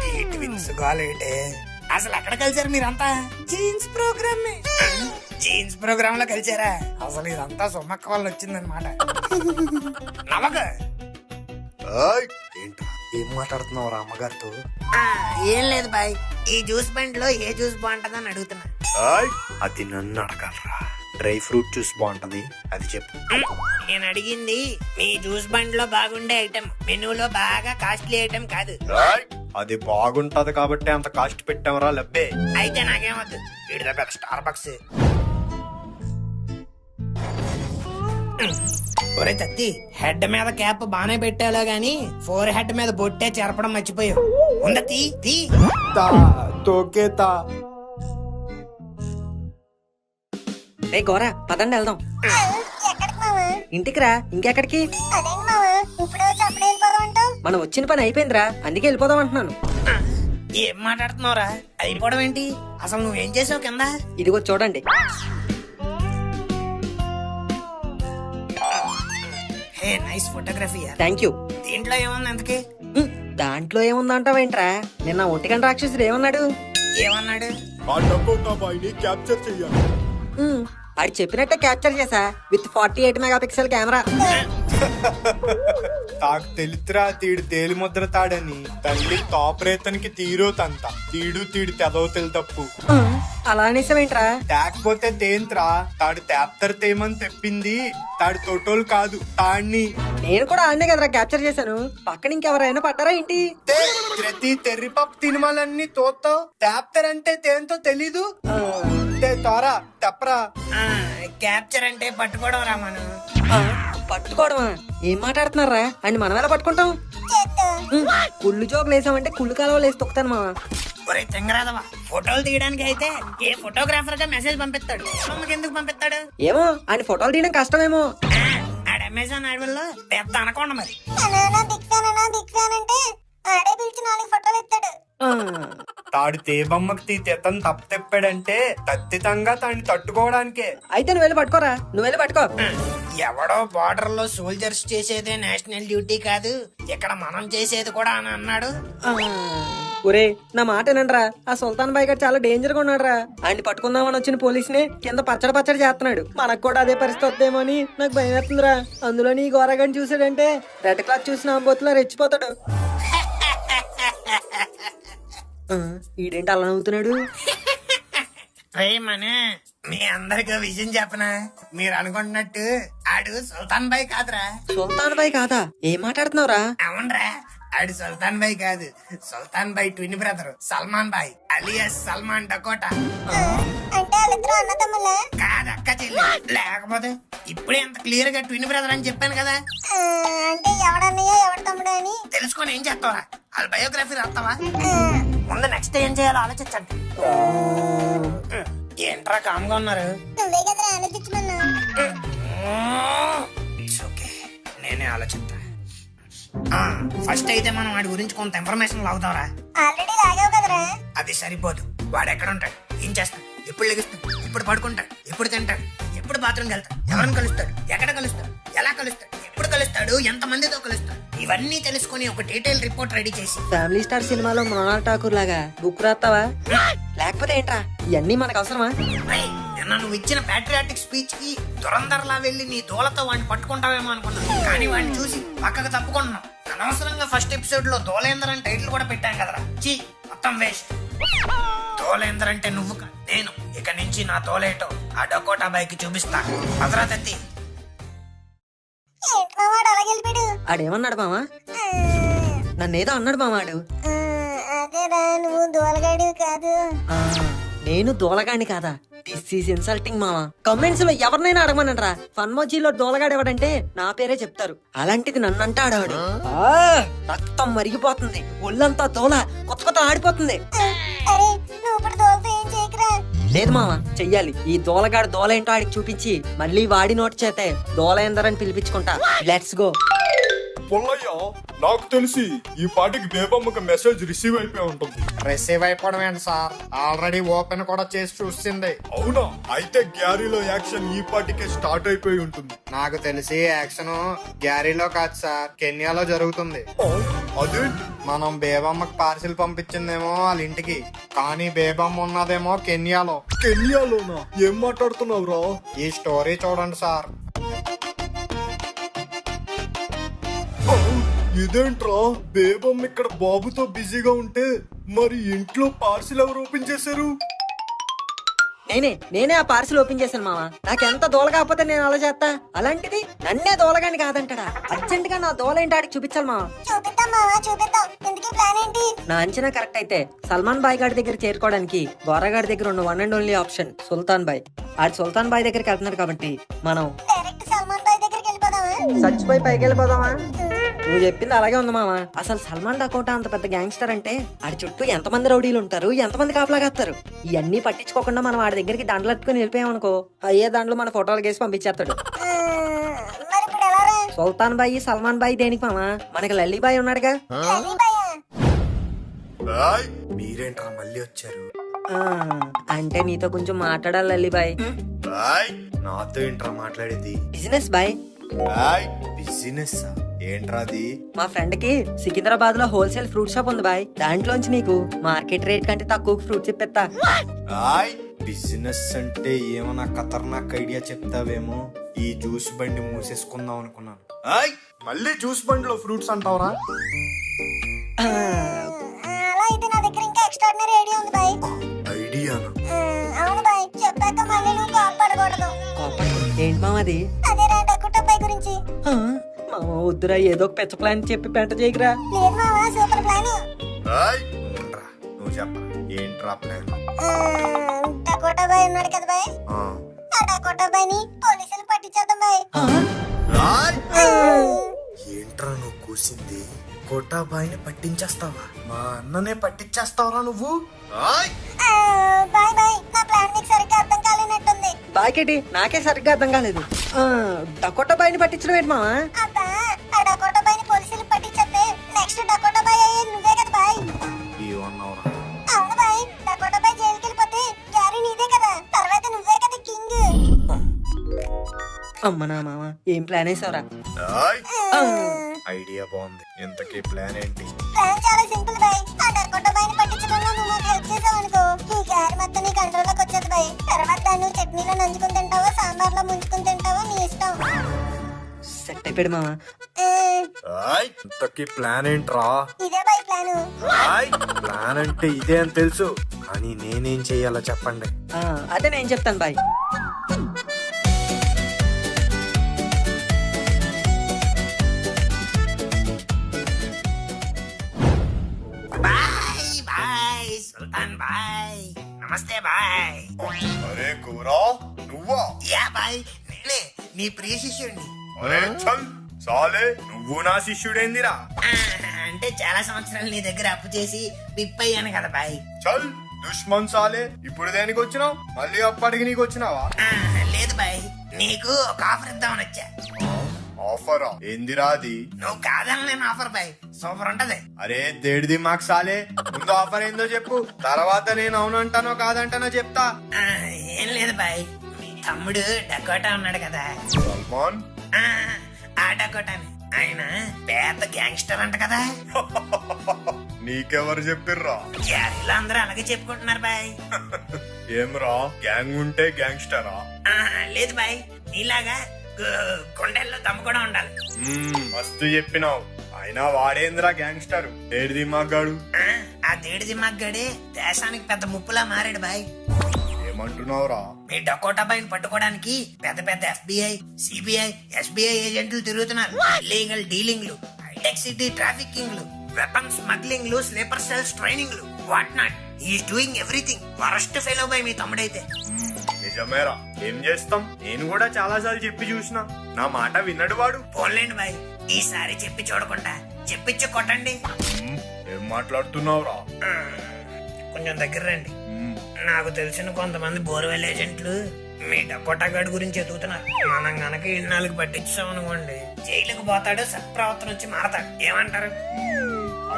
ఈ ట్విన్స్ గాలేటే? అసలు ఎక్కడ కలిసారు మీరంతా? जीन्स प्रोग्राम में. జీన్స్ ప్రోగ్రామ్ లో కలిసారా? అసలు ఇదంతా సొమ్మక్క వల్ల వచ్చిందనమాట. నవక ఏంట్రా ఏం మాట్లాడుతున్నావు అమ్మగారితో? ఏం లేదు బాయ్, ఈ జ్యూస్ బండ్ లో ఏ జ్యూస్ బాగుంటదని అడుగుతున్నా. అది నన్ను అడగాలరా. డ్రై ఫ్రూట్ జ్యూస్ బాగుంటది, అది చెప్పు. నేను అడిగింది మీ జ్యూస్ బండ్ లో బాగుండే ఐటమ్, మెనూలో బాగా కాస్ట్లీ ఐటమ్ కాదు. అది బాగుంటది కాబట్టి అంత కాస్ట్ పెట్టామరా లబ్బే. అయితే నాకేమొద్దు, వీడి దగ్గర స్టార్ బక్స్. ఒరే తత్తి, హెడ్ మీద క్యాప్ బానే పెట్టాలో గాని ఫోర్ హెడ్ మీద బొట్టే చెరపడం మర్చిపోయావు. ఉంద తీ తీ. తోకేతా. రే గోరా, పదండి వెళ్దాం. ఎక్కడికి మావా? ఇంటికి రా, ఇంకెక్కడికి? అదేంటి మావా, ఇప్పుడే వచ్చి అప్పుడే వెళ్ళిపోదామంటావు? మనం వచ్చిన పని అయిపోయిందిరా, అందుకే వెళ్ళిపోదాం అంటున్నాను. ఏం మాట్లాడుతున్నావురా? అయిపోవడం ఏంటి? అసలు నువ్వేం చేసావు కింద? ఇదిగో చూడండి. Hey nice photography. Thank you. దీంట్లో ఏముంది అందుకే? దాంట్లో ఏముందంటావేంట్రా? నిన్న ఒంటికంట రాక్షసుడు ఏమన్నాడు? ఏమన్నాడు? ఆ డకోటా బాయ్ ని క్యాప్చర్ చెయ్యాలి. అది చెప్పినట్టే క్యాప్చర్ చేసా, విత్ 48 మెగాపిక్సెల్ కెమెరా. తాకు తెలుతురా తీడు తేలి ముద్ర తాడని. తల్లి తాపరేతనికి తీరో తంత తీడు తీడు తెదవ తెలు తప్పు. అలా అనేసావేంట్రా? తేకపోతే తేంత్రా, తాడు తేప్తరు తేమని తెప్పింది తాడు తోటోలు కాదు తాడిని. నేను కూడా ఆడనే కదరా క్యాప్చర్ చేశాను. పక్కన ఇంకెవరైనా పట్టారా ఏంటి? ప్రతి తెర్రిపప్పు తినమాలన్నీ తోతో తేప్తరంటే తేంతో తెలీదు. తోరా తెప్పరా. క్యాప్చర్ అంటే పట్టుకోవడం రామను. పట్టుకోవడమా? ఏం మాట్లాడుతున్నారా? అండ్ మనం ఎలా పట్టుకుంటాం? కుళ్ళు జోకులు వేసామంటే కుళ్ళు కాలువలు వేసి తొక్కుతాను మావా. ఒరే తెంగరాదవా, ఫోటోలు తీయడానికి అయితే ఏ ఫోటోగ్రాఫర్ గా మెసేజ్ పంపిస్తాడు, అమ్మకి ఎందుకు పంపిస్తాడు? ఏమో ఆయన ఫోటోలు తీయడం కష్టమేమో. ఆడ అమెజాన్ అడవుల్లో పెద్ద అనకొండ మరి. తాడు తేబమ్మకి తీతెత్తని తప్పు తెప్పాడంటే ఖచ్చితంగా తాన్ని తట్టుకోవడానికే. అయితే నువ్వు వెళ్ళి పట్టుకోరా. నువ్వు వెళ్ళి పట్టుకో. ఎవడో బార్డర్ లో సోల్జర్స్ చేసేదే నేషనల్ డ్యూటీ కాదు, ఇక్కడ మనం చేసేది కూడా అని అన్నాడు. ఒరే నా మాట వినండిరా. ఆ సుల్తాన్ బాయ్ గారు చాలా డేంజర్ గా ఉన్నాడు రా. ఆయన పట్టుకుందామని వచ్చిన పోలీసుని కింద పచ్చడి చేస్తున్నాడు. మనకు కూడా అదే పరిస్థితి వద్దేమో అని నాకు భయం వేస్తుందిరా. అందులో నీ గోరగాని చూసాడంటే రెడ్ క్లాత్ చూసిన బొత్తులో రెచ్చిపోతాడు. ఈడేంటి అలా నవ్వుతున్నాడు? మన మీ అందరికీ విషయం చెప్పనా, మీరు అనుకుంటున్నట్టు ఆడు సుల్తాన్ బాయ్ కాదురా. సుల్తాన్ బాయ్ కాదా? ఏం మాట్లాడుతున్నావురా? అవునరా, ఆడు సుల్తాన్ బాయ్ కాదు, Sultan Bhai twin brother Salman Bhai alias Salman Dakota. కాదు అక్క చెల్లి, లేకపోతే ఇప్పుడే అంత క్లియర్ గా ట్విన్ బ్రదర్ అని చెప్పాను కదా. తెలుసుకొని ఏం చేస్తావా? వాళ్ళ బయోగ్రఫీ రాస్తావా? ముందు నెక్స్ట్ ఏం చేయాలో ఆలోచించండి. ఏంట్రా కామ్గా ఉన్నారు? నేనే ఆలోచిస్తా. ఫస్ట్ అయితే మనం వాడి గురించి కొంత ఇన్ఫర్మేషన్ లాగుతావరా? అది సరిపోదు. వాడు ఎక్కడ ఉంటాడు, ఏం చేస్తాడు, ఎప్పుడు లెగుస్తాడు, ఎప్పుడు పడుకుంటాడు, ఎప్పుడు తింటాడు, ఎప్పుడు బాత్రూమ్కి వెళ్తాడు, ఎవరిని కలుస్తాడు, ఎక్కడ కలుస్తాడు, ఎలా కలుస్తాడు, ఎప్పుడు కలుస్తాడు, ఎంత మందితో కలుస్తాడు, ఇవన్నీ తెలుసుకుని ఒక డీటెయిల్ రిపోర్ట్ రెడీ చేసి ఫ్యామిలీ స్టార్ సినిమాలో మృణాల్ ఠాకూర్ లాగా బుక్ రాస్తావా? లేకపోతే ఏంట్రా ఇవన్నీ మనకు అవసరమా? నిన్న నువ్వు ఇచ్చిన ప్యాట్రియాటిక్ స్పీచ్ కి దురందరలా వెళ్లి నీ దోలతో వాడిని పట్టుకుంటావేమో అనుకున్నాను, కానీ వాడిని చూసి పక్కకు తప్పుకుంటున్నావు. అనవసరంగా ఫస్ట్ ఎపిసోడ్ లో దోలేందర్ అని టైటిల్ కూడా పెట్టాం కదరా. చీ, మొత్తం వేస్ట్. దోలేందర్ అంటే నువ్వు కాదు, నేను. ఇక నుంచి నా దోలేటో ఆ డకోటా బైక్ చూపిస్తా. భద్రతత్తి ఆడేమన్నాడు మామా? నన్నేదో అన్నాడు మామాడు. నేను దోలగాడిని కాదా? దిస్ ఈజ్ ఇన్సల్టింగ్ మామా. కమెంట్స్ లో ఎవరినైనా అడగమనరా, ఫన్మోజీలో దోలగాడు ఎవడంటే నా పేరే చెప్తారు. అలాంటిది నన్ను అంటాడాడు. రక్తం మరిగిపోతుంది, ఒళ్ళంతా దోల కొత్త ఆడిపోతుంది. లేదు మామా, చెయ్యాలి. ఈ దోలగాడు దోల ఏంటో ఆడికి చూపించి మళ్ళీ వాడి నోటి చేతే దోలేందరని పిలిపించుకుంటా. Let's go. పుల్లయ్య, నాకు తెలిసి ఈ పాటికి బేబమ్మకి మెసేజ్ రిసీవ్ అయిపోయి ఉంటుంది. రిసీవ్ అయిపోవడం ఏంటి సార్, ఆల్రెడీ ఓపెన్ కూడా చేసి చూసింది. అవునా? అయితే గ్యారీలో యాక్షన్ ఈ పాటికే స్టార్ట్ అయిపోయి ఉంటుంది. నాకు తెలిసి యాక్షన్ గ్యారీలో కాదు సార్, కెన్యాలో జరుగుతుంది. అదేంటి? మనం బేబమ్మకి పార్సిల్ పంపించిందేమో వాళ్ళ ఇంటికి, కానీ బేబమ్మ ఉన్నదేమో కెన్యాలో. కెన్యాలోనా? ఏం మాట్లాడుతున్నావురా? ఈ స్టోరీ చూడండి సార్. ఇదేంట్రా, బేబమ్మ ఇక్కడ బాబుతో బిజీగా ఉంటే మరి ఇంట్లో పార్సిల్ ఎవరు ఓపెన్ చేశారు? నేనే ఆ పార్సిల్ ఓపెన్ చేశాను మామ. నాకెంత దోల కాకపోతే నేను అలా చేస్తా. అలాంటిది నన్నే దోలగాని కాదంటాడా? అర్జెంట్ గా నా దోల ఏంటి ఆడికి చూపించాలి మామ. నా అంచనా కరెక్ట్ అయితే సల్మాన్ బాయ్ గారి దగ్గర చేరుకోవడానికి గోరగాడి దగ్గర ఉన్న one and only option Sultan బాయ్. ఆడి సుల్తాన్ బాయ్ దగ్గరికి వెళ్తున్నాడు కాబట్టి మనం చచ్చిపోయి పైకి వెళ్ళిపోదామా? నువ్వు చెప్పింది అలాగే ఉంది మామ. అసలు సల్మాన్ డకోటా అంత పెద్ద గ్యాంగ్స్టర్ అంటే ఆడి చుట్టూ ఎంతమంది రౌడీలు ఉంటారు, ఎంతమంది కాపలాగేస్తారు. ఇవన్నీ పట్టించుకోకుండా మనం వాడి దగ్గరికి దండలెట్టుకుని వెళ్ళిపోయామనుకో, అయ్యే దాంట్లో మన ఫోటోలు గేసి పంపించేస్తాడు. సుల్తాన్ బాయ్ సల్మాన్ బాయ్ దేనికి మామ? మనకి లల్లీ బాయ్ ఉన్నాడుగా. మీరేంట్రా మళ్ళీ వచ్చారు? అంటే నీతో కొంచెం మాట్లాడాలి లల్లీ బాయ్. నాతో ఏంట్రా మాట్లాడేది? బిజినెస్ బాయ్. బిజినెస్ ఏంట్రాది? మా ఫ్రెండ్ కి సికింద్రాబాద్ లో హోల్సేల్ ఫ్రూట్ షాప్ ఉంది బాయ్. దాంట్లోంచి నీకు మార్కెట్ రేట్ కంటే తక్కువ ఫ్రూట్స్ ఇప్పిస్తా. బిజినెస్ అంటే ఏమన్నా ఖతర్నాక్ ఐడియా చెప్తావేమో. ఈ జ్యూస్ బండి మూసేసుకుందాం అనుకున్నాను. మళ్ళీ జ్యూస్ బండిలో ఫ్రూట్స్ అంటావరా? ఐడియా ఉంది బాయ్. ఐడియానా? కోపడకూడదు. ఏంటి మామ అది? అదేరా డక్కుటబ్బాయి గురించి. మామ వద్దురా, ఏదో ఒక పెద్ద ప్లాన్ చెప్పి పెంట చేయకురా. లేదు మావా, సూపర్ ప్లాన్. నువ్వు చెప్ప ఏంట్రా ప్లాన్? డకోటాబాయ్ ఉన్నాడు కదా బాయ్, ఆ డకోటాబాయ్ని పోలీసులు పట్టించేద్దాం బాయ్. ఏంట్రా నువ్వు కూసింది? కోటాబాయిని పట్టించేస్తావా? మా అన్ననే పట్టించేస్తావరా నువ్వు? బాయ్ బాయ్, నా ప్లాన్ మీకు సరిగ్గా అర్థం కాలేనట్టుంది. బాయ్కేటి నాకే సరిగ్గా అర్థం కాలేదు. డకోటా బాయ్ని పట్టించడం ఏంటి మామ? అబ్బా, ఆ డకోటాబాయ్ని పోలీసులు పట్టించేస్తే నెక్స్ట్ డకోటాబాయ్ అయ్యేది నువ్వే కదా బాయ్. అవును బాయ్, డకోటాబాయ్ జైలుకి వెళ్ళిపోతే గ్యారీ నీదే కదా, తర్వాత నువ్వే కదా కింగ్. అమ్మ నా మామ, ఏం ప్లాన్ వేసావురా? ఐడియా బాగుంది. ఇంతకీ ప్లాన్ ఏంటి? ప్లాన్ చాలా సింపుల్ బాయ్. ఆ డకోటాబాయ్ని పట్టించడంలో నువ్వు నాకు హెల్ప్ చేసావనుకో, ఈ గ్యారీ మొత్తం నీ కంట్రోల్లోకి వచ్చేది బాయ్. తర్వాత దాన్ని చట్నీలో నంచుకుని తింటావో సాంబార్లో ముంచుకుని తింటావో నీ ఇష్టం. సెట్ అయిపోయాడు మామ. ఇంతకీ ప్లాన్ ఏంట్రా? ఇదే బాయ్ ప్లాను. ప్లాన్ అంటే ఇదే అని తెలుసు, కానీ నేనేం చెయ్యాలో చెప్పండి. అదే నేను చెప్తాను బాయ్. బాయ్ బాయ్ సుల్తాన్ బాయ్, నమస్తే బాయ్. అరే కూరా నువ్వా? యా బాయ్, నేనే నీ ప్రియ శిష్యుడిని. అరే చల్ సాలే, నువ్వు నా శిష్యుడేందిరా? అంటే చాలా సంవత్సరాలు నీ దగ్గర అప్పు చేసి పిప్ అయ్యాను కదా బాయ్. చల్ దుష్మన్ సాలే, ఇప్పుడు దేనికి వచ్చినావు? మళ్ళీ అప్పటికి నీకు వచ్చినావా? లేదు బాయ్, నీకు ఒక ఆఫర్ ఇద్దామని వచ్చా. ఆఫరా? ఏందిరా అది? నువ్వు కాదని నేను ఆఫర్ బాయ్, సూపర్ ఉంటది. అరే దేడిది మాకు సాలే, ముందు ఆఫర్ ఏందో చెప్పు, తర్వాత నేను అవునంటానో కాదంటానో చెప్తా. ఏం లేదు బాయ్, మీ తమ్ముడు డకోటా ఉన్నాడు కదా, సల్మాన్. ఆ డకోటాని ఆయన పెద్ద గ్యాంగ్స్టర్ అంట కదా. నీకెవరు చెప్పిర్రా? గ్యారీలో అందరూ అలాగే చెప్పుకుంటున్నారు బాయ్. ఏమ్రా, గ్యాంగ్ ఉంటే గ్యాంగ్స్టరా? లేదు బాయ్, నీలాగా కొండల్లో దమ్ము కూడా ఉండాలి. మస్తు చెప్పినావు. అయినా వాడేంద్రా గ్యాంగ్స్టర్? ఏడిది మగ్గాడు? ఆ దేడి దిమ్మగ్గడే దేశానికి పెద్ద ముప్పులా మారాడు బాయ్. ఏమంటున్నావురా? మీ డకోటా బాయ్ని పట్టుకోవడానికి పెద్ద పెద్ద FBI, CBI, SBI ఏజెంట్లు తిరుగుతున్నారు. ఇల్లీగల్ డీలింగ్లు, హైటెక్ సిటీ ట్రాఫికింగ్లు, వెపన్ స్మగ్లింగ్లు, స్లీపర్ సెల్స్ ట్రైనింగ్లు, what not. Is doing everything. Worst fail boy మీ తమ్ముడైతే. నిజమేరా, ఏం చేస్తాం? నేను కూడా చాలా సార్లు చెప్పి చూసిన, నా మాట విన్నడు వాడు. పోన్లేండి బాయ్, ఈసారి చెప్పి చూడకుండా చెప్పించి కొట్టండి. ఏం మాట్లాడుతున్నావురా? కొంచెం దగ్గర రండి. నాకు తెలిసిన కొంతమంది బోర్వెల్ ఏజెంట్లు మీ డకోటా గాడి గురించి ఎదుగుతున్నారు. మనం గనక ఇన్నాళ్ళకి పట్టించాం అనుకోండి, జైలుకు పోతాడు, సత్ప్రవర్తన వచ్చి మారతాడు. ఏమంటారు?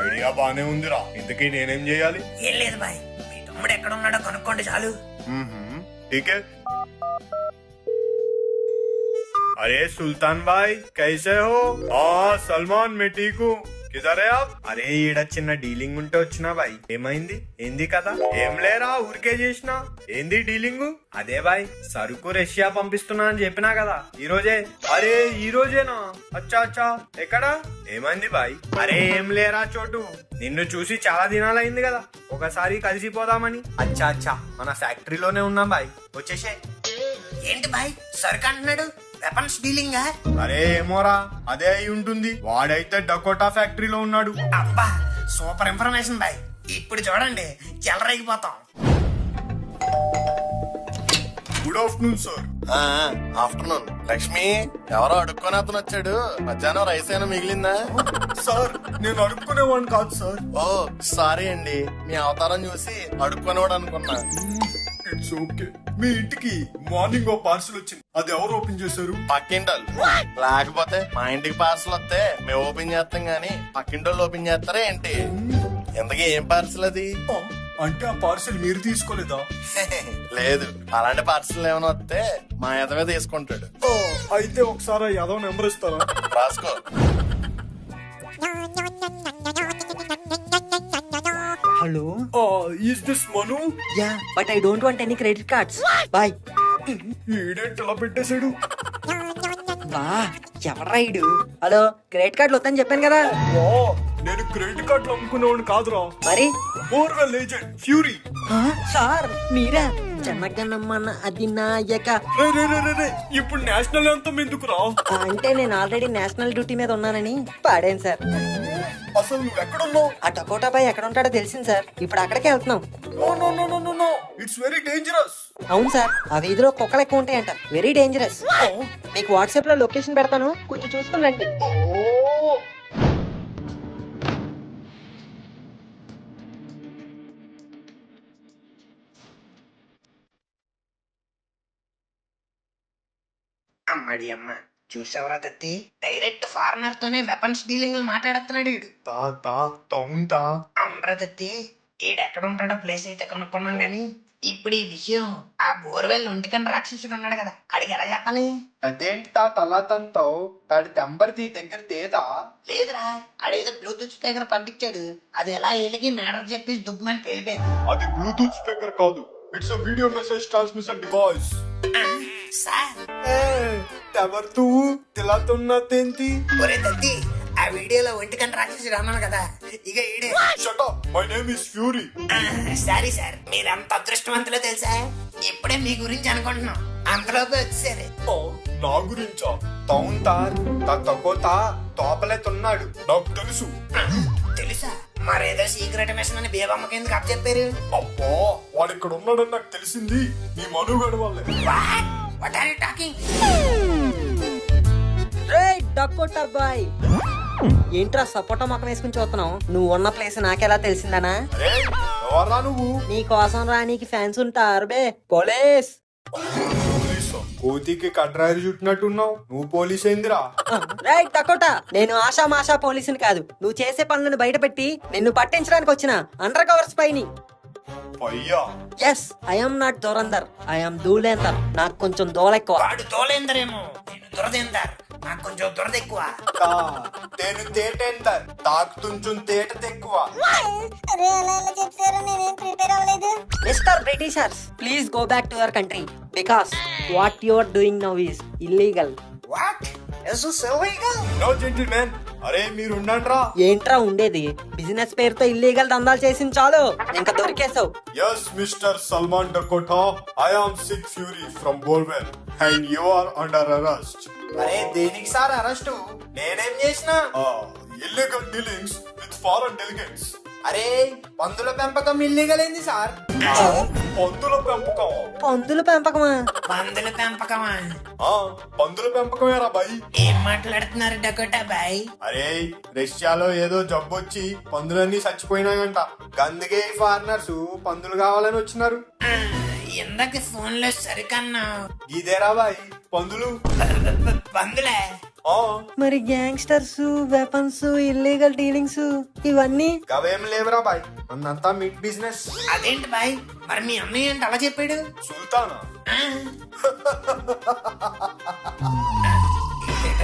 ఐడియా బానే ఉందిరా, ఇంతకీ నేనేం చేయాలి? ఏం లేదు బాయ్, మీ తమ్ముడు ఎక్కడ ఉన్నాడో కనుక్కోండి చాలు. ठीक है। अरे सुल्तान भाई कैसे हो? सलमान मैं ठीक हूँ. కిదరే ఆప్? అరే ఈడ చిన్న డీలింగ్ ఉంటే వచ్చినా బాయ్. ఏమైంది? ఏంది కదా? ఏం లేరా, ఊరికే చేసినా. ఏంది డీలింగ్? అదే బాయ్, సరుకు రష్యా పంపిస్తున్నా అని చెప్పినా కదా ఈ రోజే. అరే ఈ రోజేనా? అచ్చా అచ్చా, ఎక్కడా? ఏమైంది బాయ్? అరే ఏం లేరా చోటు, నిన్ను చూసి చాలా దినాలైంది కదా, ఒకసారి కలిసిపోదామని. అచ్చా అచ్చా, మన ఫ్యాక్టరీలోనే ఉన్నాం బాయ్, వచ్చేసే. ఏంటి బాయ్ సరుకు అంటున్నాడు? వెపన్స్ డీలింగా? అరే ఏమోరా, అదే అయి ఉంటుంది. వాడైతే డకోటా ఫ్యాక్టరీలో ఉన్నాడు. అబ్బా సూపర్ ఇన్ఫర్మేషన్ బాయ్, ఇప్పుడు చూడండి చెలరేగిపోతాం. Good afternoon sir. Afternoon. Lakshmi, ఎవరో అడుక్కొని అతను వచ్చాడు. మధ్యాహ్నం రైస్ అయినా మిగిలిందా? సార్ నేను అడుక్కునేవాడిని కాదు సార్. ఓ సారీ అండి, మీ అవతారం చూసి అడుక్కునేవాడు అనుకున్నా. It's okay. మీ ఇంటికి మార్నింగ్ ఓ పార్సల్ వచ్చింది, అది ఎవరు ఓపెన్ చేశారు? పక్కింటోళ్ళు. లేకపోతే మా ఇంటికి పార్సల్ వస్తే మేము ఓపెన్ చేస్తాం గానీ పక్కింటోళ్ళు ఓపెన్ చేస్తారా ఏంటి? ఇంతకీ ఏం పార్సల్ అది? అంటే ఆ పార్సల్ మీరు తీసుకోలేదా? లేదు, అలాంటి పార్సల్ ఏమైనా వస్తే మా ఎదవే తీసుకుంటాడు. అయితే ఒకసారి యాదవ్ నెంబర్ ఇస్తారా? రాసుకో. Hello, is this Manu? Yeah, but I don't want any credit cards. Bye. ఈడేంటి ఇలా పెట్టేశాడు? బా, ఎవరా ఇడు? హలో, క్రెడిట్ కార్డులు వద్దని చెప్పాను కదా. నేను క్రెడిట్ కార్డులు అమ్ముకునేవాడిని కాదురా, మరి బోర్వెల్ ఏజెంట్ ఫ్యూరీ. సార్ మీరా? జనగణమన అధినాయక. ఇప్పుడు నేషనల్ అంతం ఎందుకురా? అంటే నేను ఆల్రెడీ నేషనల్ డ్యూటీ మీద ఉన్నానని పాడాను సార్. అసలు నువ్వు ఎక్కడున్నావు? ఆ డకోటా బాయ్ ఎక్కడ ఉంటాడో తెలిసింది సార్. ఇప్పుడు అక్కడికే వెళ్తున్నాం. No, it's very dangerous. అవును సార్, ఆ వీధిలో కుక్కలు ఎక్కువ ఉంటాయంట. Very dangerous. మీకు వాట్సాప్ లో లొకేషన్ పెడతాను, కొంచెం చూసుకుని రండి. అమ్మడి అమ్మ, చూసావరా తత్తి, డైరెక్ట్ ఫారినర్ తోనే వెపన్స్ డీలింగ్ మాట్లాడుతున్నాడు వీడు. అమ్మరా తత్తి, ఈడెక్కడ ఉంటాడో ప్లేస్ అయితే కనుక్కున్నాం గాని ఇప్పుడు ఈ విషయం ఆ బోర్వెల్ ఒంటికని రాక్షసుడు ఉన్నాడు కదా, అడిగి ఎలా చెప్పాలి? అదేంటా తలా తంతావు? వాడి నంబర్ నీ దగ్గర తేదా? లేదురా, అడేదో బ్లూటూత్ దగ్గర పంపించాడు. అది ఎలా ఏలిగి మేడం చెప్పి దుబ్బమని పేలిపోయింది. అది బ్లూటూత్ స్పీకర్ కాదు, it's a video message transmission device. Sir, ఎవరు తిలాతున్నదేంటి? ఒరే తత్తి, ఆ వీడియోలో ఒంటికని రాక్షసుడు అన్నాను కదా, ఇక ఈడే. Shut up, my name is fury. Sorry sir, మీరు అంత అదృష్టవంతులో తెలుసా? ఇప్పుడే మీ గురించి అనుకుంటున్నాం, అంతలోపు వచ్చేసారు. నా గురించా? తౌంతార్ తకోతా తోపలేతున్నాడు. నాకు తెలుసు. తెలుసా? మరేదో సీక్రెట్ మిషన్ అని బేబమ్మకి ఎందుకు అప్ చెప్పారు? అబ్బా, వాడు ఇక్కడ ఉన్నాడని నాకు తెలిసింది నీ మనుగడ వల్లే. What are you talking? రేయ్ డకోటా బాయ్, ఏంట్రా సపోటా మొక్కం వేసుకుని చూస్తున్నావు? నువ్వు ఉన్న ప్లేస్ నాకెలా తెలిసిందనా? అరే, ఎవర్రా నువ్వు? నీ కోసం రానీకి ఫ్యాన్స్ ఉంటారు బే. పోలీస్. పోలీసా? కోతికి కట్రాయి చుట్టినట్టున్నావు, నువ్వు పోలీస్ ఏందిరా? రైట్ డకోటా, నేను ఆశా మాషా పోలీసుని కాదు. నువ్వు చేసే పనులను బయట పెట్టి నిన్ను పట్టించడానికి వచ్చిన అండర్ కవర్స్ పైని. అయ్యా, yes, I'm not Dorandar, I'm Dulendar. నాకు కొంచెం దోలెక్కువ. వాడు తోలేందరేమో, నేను దురదేందర్, నాకు కొంచెం దురద ఎక్కువ. తేను తేటేందర్, తాకుతుంచున్ తేట తెక్కువ. అరే అలా ఎలా చెప్తారో నేనేం ప్రిపేర్ అవ్వలేదు. Mister britishers, please go back to your country because what you are doing now is illegal. What? This is illegal? No gentlemen, అరే మీరు ఉండండ్రా. ఏంట్రా ఉండేది? బిజినెస్ పేరుతో ఇల్లీగల్ దందాలు చేసింది చాలు, ఇంకా దొరికేసావు. yes Mr. Salman Dakota, I am Sikh Fury from Borwell and you are under arrest. అరే దేనికి సార్ అరెస్టు? నేనేం చేసినా? Illegal dealings with foreign delegates. అరే పందుల పెంపకం ఇల్లీగల్ ఏంది సార్? పందుల పెంపకం? పందుల పెంపకమా? పందుల పెంపకమా? పందుల పెంపకమేరా బాయ్. ఏం మాట్లాడుతున్నారు డకోటా బాయ్? అరే రష్యాలో ఏదో జబ్బు వచ్చి పందులన్నీ చచ్చిపోయినాయంట, అందుకే ఫారినర్స్ పందులు కావాలని వచ్చినారు. ఇందాక ఫోన్ లో సరికన్నా ఇదేరా బాయ్ పందులు. పందులే? మరి గ్యాంగ్స్టర్స్, వెపన్స్, ఇల్లీగల్ డీలింగ్స్ ఇవన్నీ అవేం లేవురా బాయ్, అన్నంతా మీట్ బిజినెస్. అదేంటి బాయ్, మరి మీ అన్నయ్య ఏంటి అలా చెప్పాడు? సుల్తానా?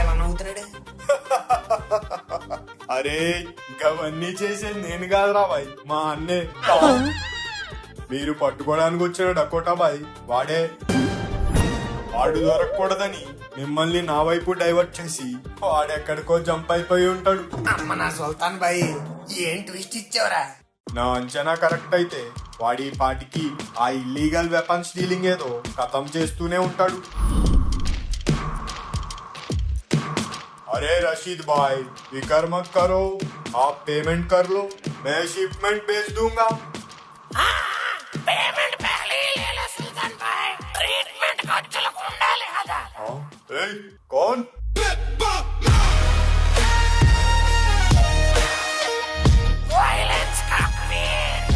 ఎలా నవ్వుతున్నాడు? అరే గవన్నీ చేసేది నేను కాదురా బాయ్, మా అన్నే. మీరు పట్టుకోవడానికి వచ్చిన డకోటా బాయ్ వాడే. వాడు దొరకకూడదని మిమ్మల్ని నా వైపు డైవర్ట్ చేసి వాడెక్కడికో జంప్ అయిపోయి ఉంటాడు. అమ్మ నా సుల్తాన్ బాయ్, ఏం ట్విస్ట్ ఇచ్చావురా? నా అంచనా కరెక్ట్ అయితే వాడి పాటికి ఆ ఇల్లీగల్ వెపన్స్ డీలింగ్ ఏదో ఖతం చేస్తూనే ఉంటాడు. अरे रशीद भाई फिकर मत करो, आप पेमेंट कर लो, मैं शिपमेंट भेज दूंगा. పేమెంట్ పహలే లేలా సుల్తాన్ బాయ్, ట్రీట్మెంట్ ఖర్చులకు ఉండాలి కదా. ए, कौन? వైలెన్స్ కా క్వీన్.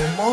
ఏమో